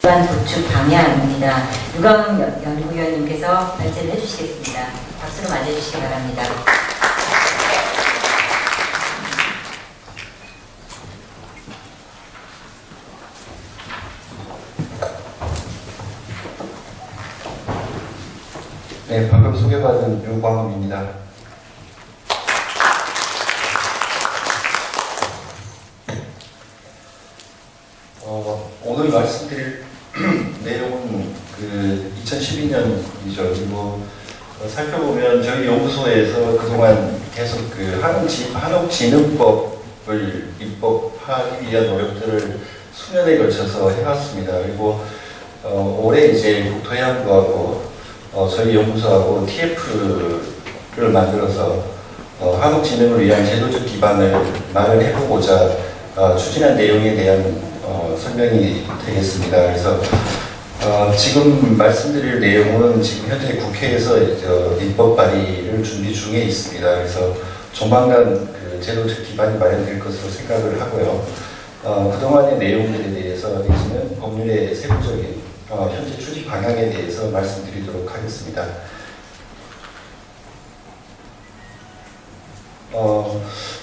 구축 방향입니다. 유광 연구위원님께서 발제를 해주시겠습니다. 박수로 맞이해주시기 바랍니다. 네, 방금 소개받은 유광음입니다. 오늘 말씀드릴 내용은 2012년이죠. 그리고 살펴보면 저희 연구소에서 그동안 계속 한옥진흥법을 입법하기 위한 노력들을 수년에 걸쳐서 해왔습니다. 그리고 올해 이제 국토해양부하고 저희 연구소하고 TF를 만들어서 한옥진흥을 위한 제도적 기반을 마련해보고자 추진한 내용에 대한 설명이 되겠습니다. 그래서 지금 말씀드릴 내용은 지금 현재 국회에서 입법 발의를 준비 중에 있습니다. 그래서 조만간 그 제도적 기반이 마련될 것으로 생각을 하고요. 그동안의 내용들에 대해서 내지는 법률의 세부적인 현재 추진 방향에 대해서 말씀드리도록 하겠습니다.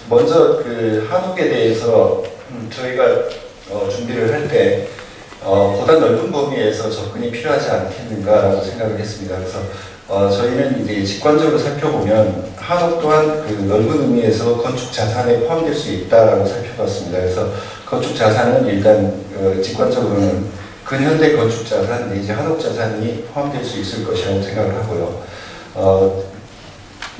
먼저 그 한옥에 대해서 저희가 준비를 할 때 보다 넓은 범위에서 접근이 필요하지 않겠는가라고 생각을 했습니다. 그래서 저희는 이제 직관적으로 살펴보면 한옥 또한 그 넓은 의미에서 건축 자산에 포함될 수 있다라고 살펴봤습니다. 그래서 건축 자산은 일단 직관적으로는 근현대 건축 자산 내지 한옥 자산이 포함될 수 있을 것이라고 생각을 하고요.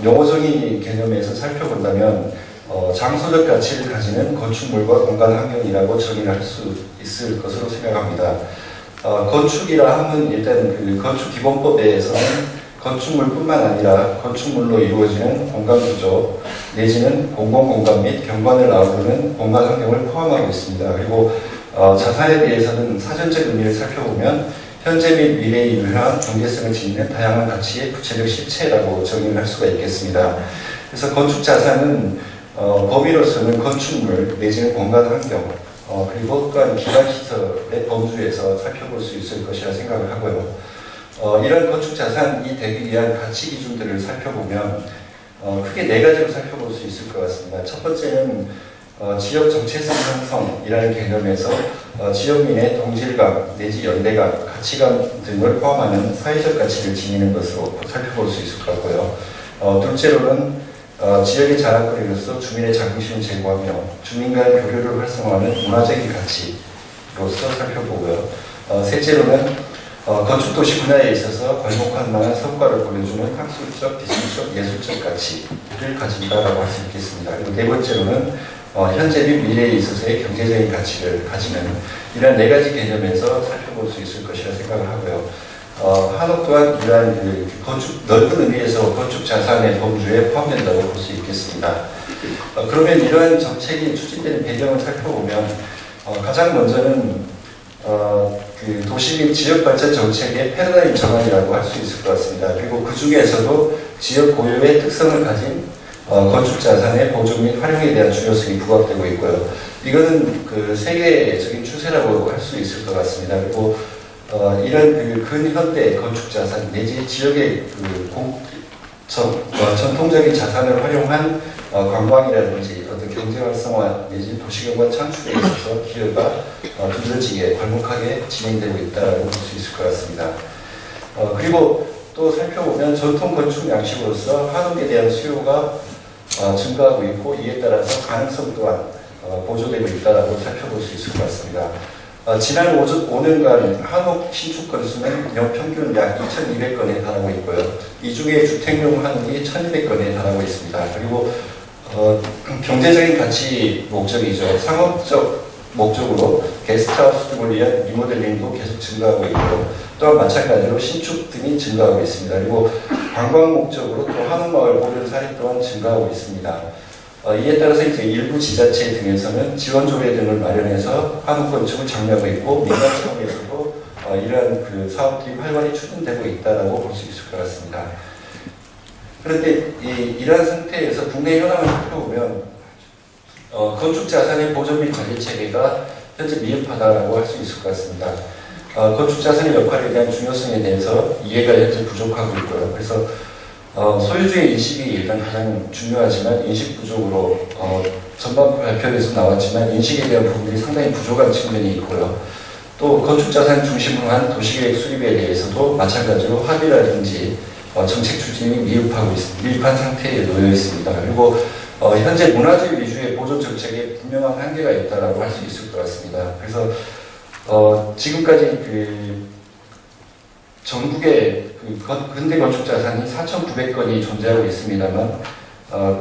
용어적인 개념에서 살펴본다면 장소적 가치를 가지는 건축물과 공간 환경이라고 정의를 할 수 있을 것으로 생각합니다. 건축이라 하면 일단 그 건축기본법에서는 건축물뿐만 아니라 건축물로 이루어지는 공간구조 내지는 공공공간 및 경관을 아우르는 공간 환경을 포함하고 있습니다. 그리고 자산에 대해서는 사전적 의미를 살펴보면 현재 및 미래에 유효한 경제성을 지니는 다양한 가치의 구체적 실체라고 정의를 할 수가 있겠습니다. 그래서 건축 자산은 범위로서는 건축물 내지는 공간 환경 그리고 또한 기반시설의 범주에서 살펴볼 수 있을 것이라 생각을 하고요. 이런 건축 자산이 되기 위한 가치 기준들을 살펴보면 크게 네 가지로 살펴볼 수 있을 것 같습니다. 첫 번째는 지역 정체성 형성이라는 개념에서 지역민의 동질감 내지 연대감, 가치감 등을 포함하는 사회적 가치를 지니는 것으로 살펴볼 수 있을 것 같고요. 둘째로는 지역의 자랑거리로서 주민의 자긍심을 제고하며 주민 간 교류를 활성화하는 문화적인 가치로서 살펴보고요. 셋째로는 건축도시 분야에 있어서 괄목할 만한 성과를 보여주는 학술적, 기술적, 예술적 가치를 가진다라고 할 수 있겠습니다. 그리고 네 번째로는 현재 및 미래에 있어서의 경제적인 가치를 가지는 이러한 네 가지 개념에서 살펴볼 수 있을 것이라 생각을 하고요. 한옥 또한 이러한 넓은 의미에서 건축 자산의 범주에 포함된다고 볼 수 있겠습니다. 그러면 이러한 정책이 추진되는 배경을 살펴보면 가장 먼저는 그 도시 및 지역 발전 정책의 패러다임 전환이라고 할 수 있을 것 같습니다. 그리고 그 중에서도 지역 고유의 특성을 가진 건축 자산의 보존 및 활용에 대한 중요성이 부각되고 있고요. 이거는 그 세계적인 추세라고 할 수 있을 것 같습니다. 그리고 이런 그 근현대 건축 자산 내지 지역의 그 전통적인 자산을 활용한 관광이라든지 어떤 경제 활성화 내지 도시경관 창출에 있어서 기여가 두드러지게 괄목하게 진행되고 있다고 볼 수 있을 것 같습니다. 그리고 또 살펴보면 전통 건축 양식으로서 한옥에 대한 수요가 증가하고 있고 이에 따라서 가능성 또한 보조되고 있다고 살펴볼 수 있을 것 같습니다. 지난 5년간 한옥 신축 건수는 연평균 약 2,200건에 달하고 있고요. 이 중에 주택용 한옥이 1,200건에 달하고 있습니다. 그리고 경제적인 가치 목적이죠. 상업적 목적으로 게스트하우스 등을 위한 리모델링도 계속 증가하고 있고요. 또한 마찬가지로 신축 등이 증가하고 있습니다. 그리고 관광 목적으로 또 한옥마을 보존 사례 또한 증가하고 있습니다. 이에 따라서 이제 일부 지자체 등에서는 지원 조례 등을 마련해서 한옥 건축을 장려하고 있고 민간 차원에서도 이러한 그 사업들이 활발히 추진되고 있다라고 볼 수 있을 것 같습니다. 그런데 이러한 상태에서 국내 현황을 살펴보면 건축 자산의 보존 및 관리 체계가 현재 미흡하다라고 할 수 있을 것 같습니다. 건축자산의 역할에 대한 중요성에 대해서 이해가 현재 부족하고 있고요. 그래서 소유주의 인식이 일단 가장 중요하지만 인식 부족으로 전반 발표에서 나왔지만 인식에 대한 부분들이 상당히 부족한 측면이 있고요. 또 건축자산 중심으로 한 도시계획 수립에 대해서도 마찬가지로 합의라든지 정책 추진이 미흡한 상태에 놓여 있습니다. 그리고 현재 문화재 위주의 보존 정책에 분명한 한계가 있다라고 할 수 있을 것 같습니다. 그래서 지금까지 전국에 근대 건축 자산이 4,900건이 존재하고 있습니다만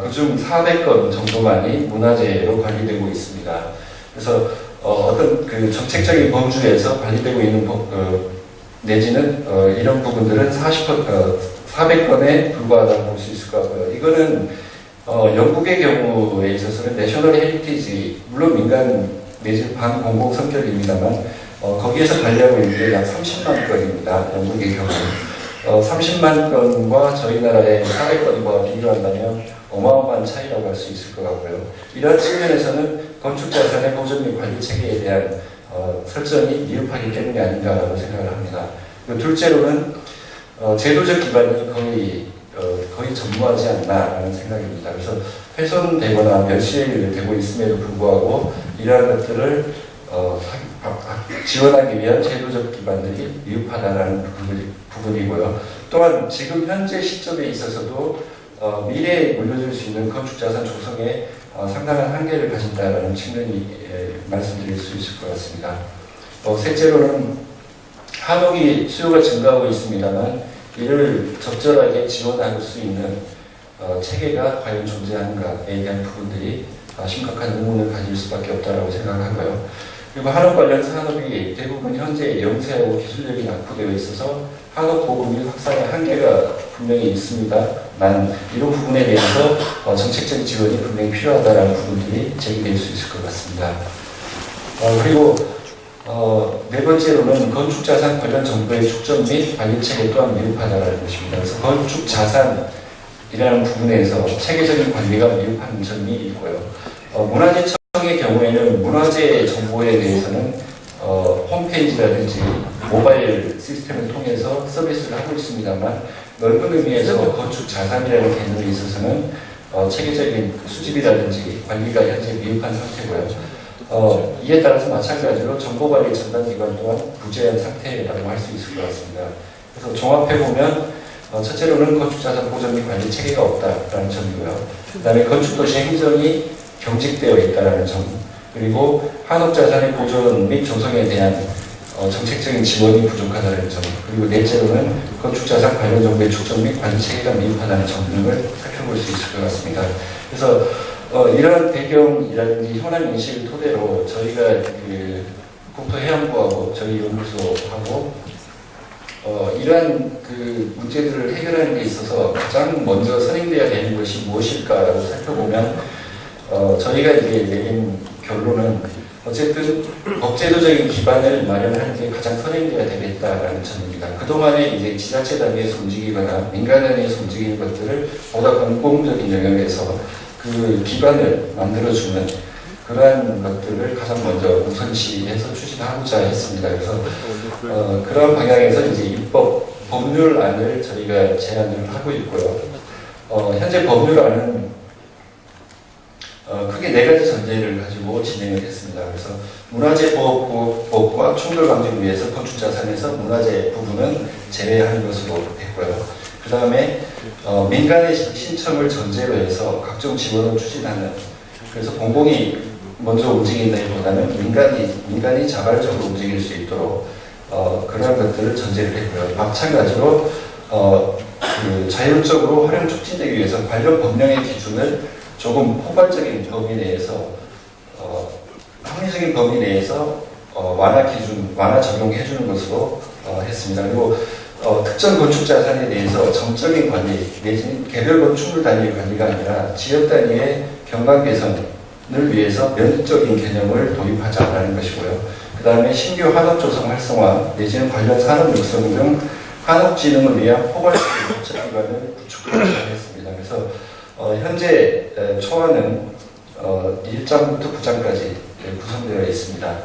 그중 400건 정도만이 문화재로 관리되고 있습니다. 그래서 어떤 정책적인 범주에서 관리되고 있는 내지는 이런 부분들은 400건에 불과하다고 볼 수 있을 것 같고요. 이거는 영국의 경우에 있어서는 내셔널 헤리티지, 물론 민간 내지 반공공 성격입니다만 거기에서 관리하고 있는 게 약 30만 건입니다. 영국의 경우 30만 건과 저희 나라의 400건과 비교한다면 어마어마한 차이라고 할 수 있을 것 같고요. 이러한 측면에서는 건축자산의 보존 및 관리 체계에 대한 설정이 미흡하기 때문이 아닌가라고 생각을 합니다. 둘째로는 제도적 기반이 거의 전무하지 않나라는 생각입니다. 그래서 훼손되거나 멸실되고 있음에도 불구하고 이러한 것들을 지원하기 위한 제도적 기반들이 미흡하다는 부분이고요. 또한 지금 현재 시점에 있어서도 미래에 물려줄 수 있는 건축자산 조성에 상당한 한계를 가진다는 측면이 말씀드릴 수 있을 것 같습니다. 셋째로는 한옥이 수요가 증가하고 있습니다만 이를 적절하게 지원할 수 있는 체계가 과연 존재하는가에 대한 부분들이 심각한 의문을 가질 수밖에 없다고 생각하고요. 그리고 한옥 관련 산업이 대부분 현재 영세하고 기술력이 낙후되어 있어서 한옥 보급 및 확산의 한계가 분명히 있습니다만 이런 부분에 대해서 정책적 지원이 분명히 필요하다는 부분들이 제기될 수 있을 것 같습니다. 그리고 네 번째로는 건축자산 관련 정부의 축전 및 관리체계 또한 미흡하다는 것입니다. 그래서 건축자산이라는 부분에서 체계적인 관리가 미흡한 점이 있고요. 문화재청의 경우에는 문화재 정보에 대해서는 홈페이지라든지 모바일 시스템을 통해서 서비스를 하고 있습니다만 넓은 의미에서 건축자산이라는 개념에 있어서는 체계적인 수집이라든지 관리가 현재 미흡한 상태고요. 이에 따라서 마찬가지로 정보관리 전담기관 또한 부재한 상태라고 할 수 있을 것 같습니다. 그래서 종합해보면 첫째로는 건축자산 보전 및 관리 체계가 없다라는 점이고요. 그 다음에 건축도시 행정이 경직되어 있다는 점, 그리고 한옥자산의 보존 및 조성에 대한 정책적인 지원이 부족하다는 점, 그리고 넷째로는 건축자산 관련 정보의 축적 및 관리 체계가 미흡하다는 점 등을 살펴볼 수 있을 것 같습니다. 그래서 이러한 배경이라든지 현안 인식을 토대로 저희가 국토해양부하고 저희 연구소하고 이러한 문제들을 해결하는 데 있어서 가장 먼저 선행되어야 되는 것이 무엇일까라고 살펴보면 저희가 이제 내린 결론은 어쨌든 법제도적인 기반을 마련하는 게 가장 선행되어야 되겠다라는 점입니다. 그동안에 이제 지자체 단위에서 움직이거나 민간 단위에서 움직이는 것들을 보다 공공적인 영역에서 그 기반을 만들어주는 그러한 것들을 가장 먼저 우선시해서 추진하고자 했습니다. 그래서 그런 방향에서 이제 입법 법률안을 저희가 제안을 하고 있고요. 현재 법률안은 크게 네 가지 전제를 가지고 진행을 했습니다. 그래서 문화재보호법과 충돌 방지를 위해서 건축자산에서 문화재 부분은 제외하는 것으로 했고요. 그 다음에 민간의 신청을 전제로 해서 각종 지원을 추진하는, 그래서 공공이 먼저 움직인다기보다는 민간이 자발적으로 움직일 수 있도록 그런 것들을 전제를 했고요. 마찬가지로 자율적으로 활용 촉진되기 위해서 관련 법령의 기준을 조금 포괄적인 범위 내에서 합리적인 범위 내에서 완화 적용해 주는 것으로 했습니다. 그리고 특정 건축 자산에 대해서 정적인 관리 내지는 개별 건축물 단위의 관리가 아니라 지역 단위의 경관 개선을 위해서 면적인 개념을 도입하자라는 것이고요. 그 다음에 신규 한옥 조성 활성화 내지는 관련 산업 육성 등 한옥 진흥을 위한 포괄적인 정책 기반을 구축하자 했습니다. 그래서 현재 초안은 1장부터 9장까지 구성되어 있습니다.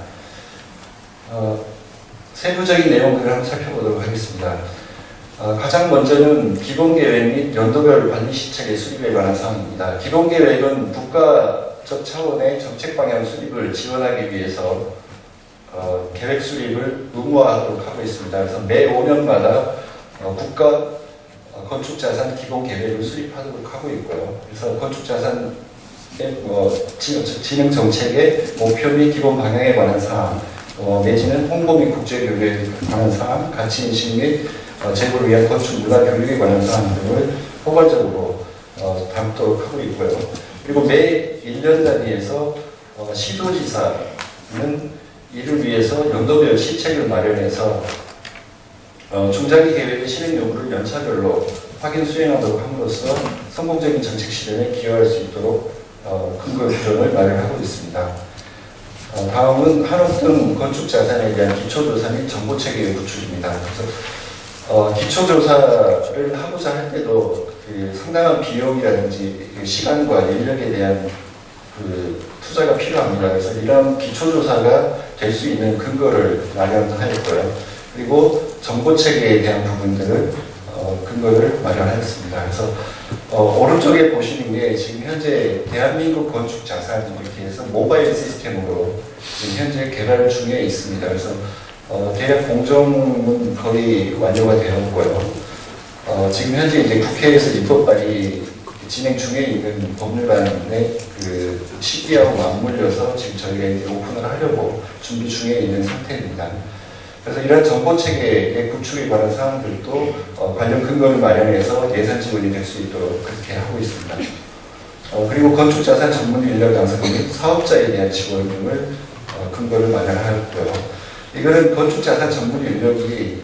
세부적인 내용들을 한번 살펴보도록 하겠습니다. 가장 먼저는 기본계획 및 연도별 관리 시책의 수립에 관한 사항입니다. 기본계획은 국가적 차원의 정책 방향 수립을 지원하기 위해서 계획 수립을 의무화하도록 하고 있습니다. 그래서 매 5년마다 국가 건축자산 기본계획을 수립하도록 하고 있고요. 그래서 건축자산의 진흥 정책의 목표 및 기본 방향에 관한 사항, 내지는 홍보 및 국제교류에 관한 사항, 가치인식 및 제고를 위한 건축 문화 교육에 관한 사항 등을 포괄적으로 담도록 하고 있고요. 그리고 매 1년 단위에서 시도지사는 이를 위해서 연도별 시책을 마련해서 중장기 계획의 실행 여부를 연차별로 확인 수행하도록 함으로써 성공적인 정책 실현에 기여할 수 있도록 근거 규정을 마련하고 있습니다. 다음은 한옥 등 건축 자산에 대한 기초조사 및 정보체계의 구축입니다. 그래서 기초조사를 하고자 할 때도 상당한 비용이라든지 시간과 인력에 대한 투자가 필요합니다. 그래서 이런 기초조사가 될 수 있는 근거를 마련하였고요. 그리고 정보체계에 대한 부분들을 근거를 마련하였습니다. 그래서 오른쪽에 보시는 게 지금 현재 대한민국 건축 자산 이렇게 해서 모바일 시스템으로 지금 현재 개발 중에 있습니다. 그래서 대략 공정은 거의 완료가 되었고요. 지금 현재 이제 국회에서 입법 발의 진행 중에 있는 법률안의 그 시기하고 맞물려서 지금 저희가 이제 오픈을 하려고 준비 중에 있는 상태입니다. 그래서 이런 정보체계의 구축에 관한 사항들도 관련 근거를 마련해서 예산 지원이 될 수 있도록 그렇게 하고 있습니다. 그리고 건축자산 전문 인력 양성 및 사업자에 대한 지원 등을 근거를 마련하였고요. 이거는 건축자산 전문 인력이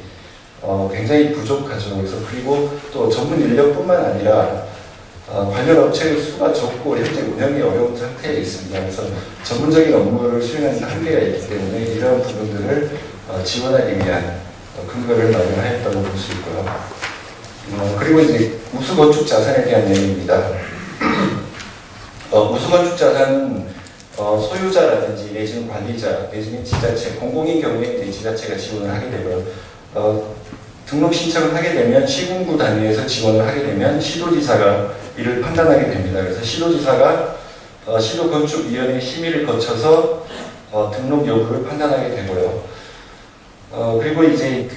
굉장히 부족하죠. 그래서 그리고 또 전문 인력뿐만 아니라 관련 업체의 수가 적고 현재 운영이 어려운 상태에 있습니다. 그래서 전문적인 업무를 수행하는 한계가 있기 때문에 이러한 부분들을 지원하기 위한 근거를 마련하였다고 볼 수 있고요. 그리고 이제 우수건축 자산에 대한 내용입니다. 우수건축 자산은 소유자라든지 내지는 관리자, 내지는 지자체, 공공인 경우에 이제 지자체가 지원을 하게 되고요. 등록 신청을 하게 되면 시군구 단위에서 지원을 하게 되면 시도지사가 이를 판단하게 됩니다. 그래서 시도지사가 시도건축위원회 심의를 거쳐서 등록 여부를 판단하게 되고요. 그리고 이제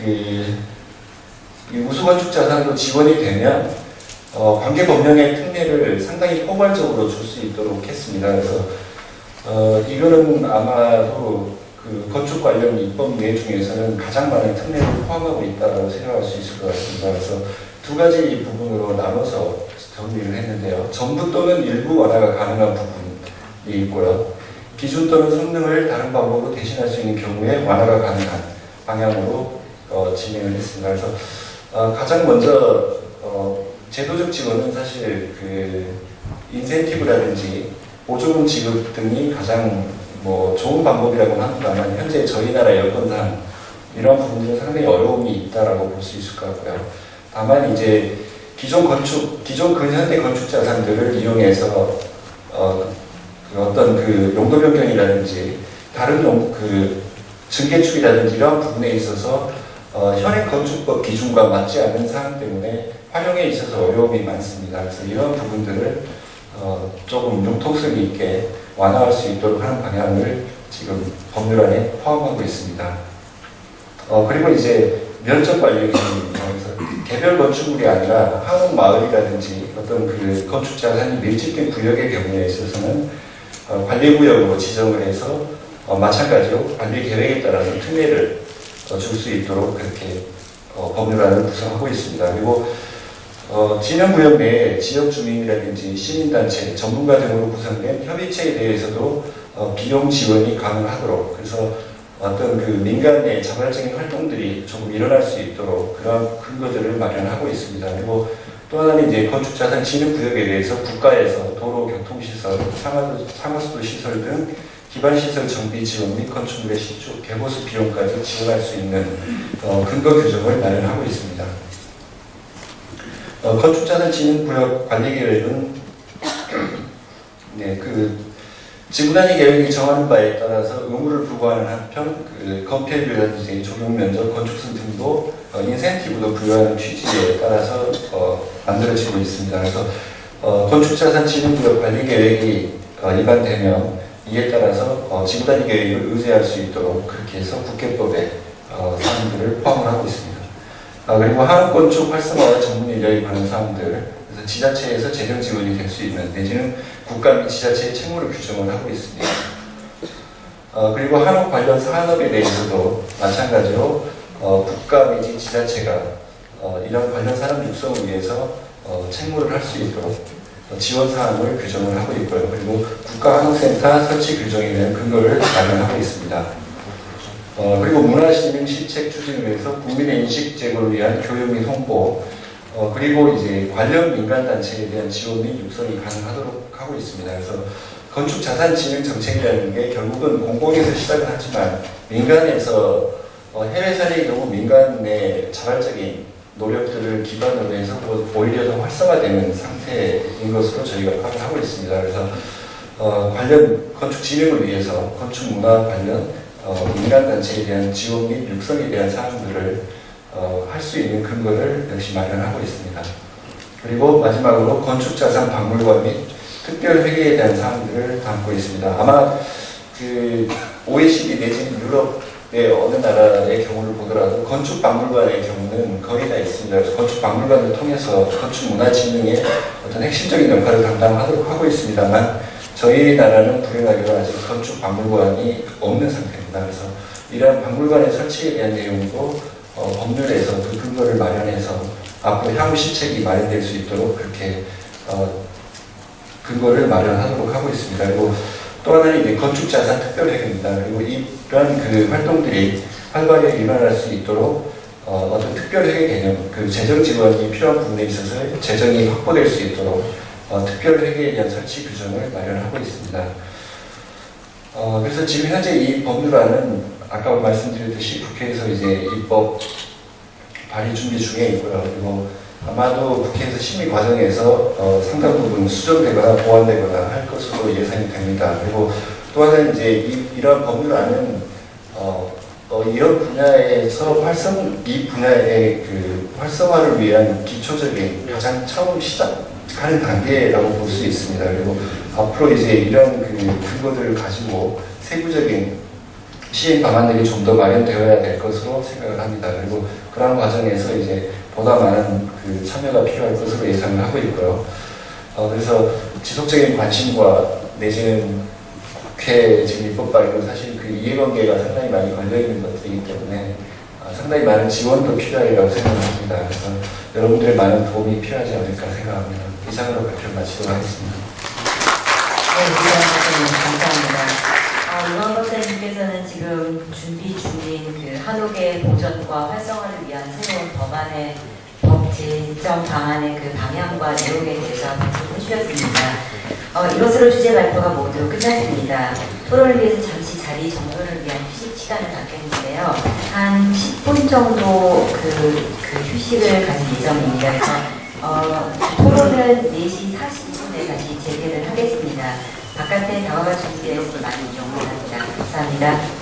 우수건축 자산으로 지원이 되면 관계 법령의 특례를 상당히 포괄적으로 줄 수 있도록 했습니다. 그래서 이거는 아마도 그 건축 관련 입법 내 중에서는 가장 많은 특례를 포함하고 있다고 생각할 수 있을 것 같습니다. 그래서 두 가지 부분으로 나눠서 정리를 했는데요. 전부 또는 일부 완화가 가능한 부분이 있고요. 기준 또는 성능을 다른 방법으로 대신할 수 있는 경우에 완화가 가능한 방향으로 진행을 했습니다. 그래서 가장 먼저 제도적 지원은 사실 그 인센티브라든지 보조금 지급 등이 가장 좋은 방법이라고는 합니다만 현재 저희 나라 여건상 이런 부분들은 상당히 어려움이 있다라고 볼 수 있을 것 같고요. 다만 이제 기존 근현대 건축 자산들을 이용해서 어떤 그 용도 변경이라든지 다른 증개축이라든지 이러한 부분에 있어서 현행 건축법 기준과 맞지 않는 사항 때문에 활용에 있어서 어려움이 많습니다. 그래서 이런 부분들을 조금 융통성 있게 완화할 수 있도록 하는 방향을 지금 법률안에 포함하고 있습니다. 그리고 이제 면적 관리 개념입니다. 그래서 개별 건축물이 아니라 한옥 마을이라든지 어떤 그 건축 자산이 밀집된 구역의 경우에 있어서는 관리구역으로 지정을 해서 마찬가지로 관리 계획에 따라서 특례를 줄 수 있도록 그렇게 법률안을 구성하고 있습니다. 그리고 진흥구역 내에 지역 주민이라든지 시민단체, 전문가 등으로 구성된 협의체에 대해서도 비용 지원이 가능하도록 그래서 어떤 그 민간의 자발적인 활동들이 조금 일어날 수 있도록 그런 근거들을 마련하고 있습니다. 그리고 또 하나는 이제 건축자산 진흥구역에 대해서 국가에서 도로, 교통시설, 상하수도 시설 등 기반시설 정비 지원 및 건축물의 신축, 개보수 비용까지 지원할 수 있는 근거 규정을 마련하고 있습니다. 건축자산 진흥구역 관리계획은 지구단위 계획이 정하는 바에 따라서 의무를 부과하는 한편 건폐율이라든지 적용 면적, 건축성 등도 인센티브도 부여하는 취지에 따라서 만들어지고 있습니다. 그래서 건축자산진흥구역 관리계획이 입안되면 이에 따라서 지구단위 계획을 의제할 수 있도록 그렇게 해서 국계법에 사항들을 포함을 하고 있습니다. 그리고 한옥건축 활성화와 전문 인력에 관한 사항들, 그래서 지자체에서 재정 지원이 될 수 있는 내지는 국가 및 지자체의 책무를 규정을 하고 있습니다. 그리고 한옥 관련 산업에 대해서도 마찬가지로 국가 내지 지자체가 이런 관련 산업 육성을 위해서 책무를 할 수 있도록 지원 사항을 규정을 하고 있고요. 그리고 국가한옥센터 설치 규정에 대한 근거를 마련하고 있습니다. 그리고 문화진흥 실책 추진을 위해서 국민의 인식 제고를 위한 교육 및 홍보, 그리고 이제 관련 민간단체에 대한 지원 및 육성이 가능하도록 하고 있습니다. 그래서 건축자산진흥 정책이라는 게 결국은 공공에서 시작은 하지만 민간에서 해외 사례의 경우 민간의 자발적인 노력들을 기반으로 해서 오히려 더 활성화되는 상태인 것으로 저희가 파악을 하고 있습니다. 그래서 관련 건축 진흥을 위해서 건축 문화 관련 민간단체에 대한 지원 및 육성에 대한 사항들을 할 수 있는 근거를 역시 마련하고 있습니다. 그리고 마지막으로 건축자산 박물관 및 특별회계에 대한 사항들을 담고 있습니다. 아마 그 OECD 내지는 유럽의 어느 나라의 경우를 보더라도 건축박물관의 경우는 거의 다 있습니다. 그래서 건축박물관을 통해서 건축문화진흥의 어떤 핵심적인 역할을 담당하도록 하고 있습니다만 저희 나라는 불행하게도 아직 건축박물관이 없는 상태입니다. 그래서 이러한 박물관의 설치에 대한 내용도 법률에서 그 근거를 마련해서 앞으로 향후 시책이 마련될 수 있도록 그렇게 근거를 마련하도록 하고 있습니다. 그리고 또 하나는 이제 건축자산 특별회계입니다. 그리고 이러한 그 활동들이 활발하게 일어날 수 있도록 어떤 특별회계 개념, 그 재정 지원이 필요한 부분에 있어서 재정이 확보될 수 있도록 특별회계에 대한 설치 규정을 마련하고 있습니다. 그래서 지금 현재 이 법률안은 아까 말씀드렸듯이 국회에서 이제 입법 발의 준비 중에 있고요. 그리고 아마도 국회에서 심의 과정에서 상당 부분 수정되거나 보완되거나 할 것으로 예상이 됩니다. 그리고 또 하나는 이제 이러한 법률안은 이런 분야에서 이 분야의 그 활성화를 위한 기초적인 가장 처음 시작하는 단계라고 볼 수 있습니다. 그리고 앞으로 이제 이런 그 근거들을 가지고 세부적인 시행 방안들이 좀 더 마련되어야 될 것으로 생각을 합니다. 그리고 그런 과정에서 이제 보다 많은 그 참여가 필요할 것으로 예상을 하고 있고요. 그래서 지속적인 관심과 내지는 국회 지금 입법 발의도 사실 그 이해관계가 상당히 많이 걸려있는 것들이기 때문에 상당히 많은 지원도 필요하리라고 생각합니다. 그래서 여러분들의 많은 도움이 필요하지 않을까 생각합니다. 이상으로 발표를 마치도록 하겠습니다. 네, 감사합니다. 이원 박사님께서는 지금 준비 중인 그 한옥의 보존과 활성화를 위한 새로운 법안의 법 제정 방안의 그 방향과 내용에 대해서 말씀해 주셨습니다. 이것으로 주제 발표가 모두 끝났습니다. 토론을 위해서 잠시 자리 정돈을 위한 휴식 시간을 갖겠는데요. 한 10분 정도 그 휴식을 가질 예정입니다. 그래서 토론은 4시 40분에 다시 재개를 하겠습니다. 바깥에 다와가 준비해서 많이 이용을 합니다. 감사합니다.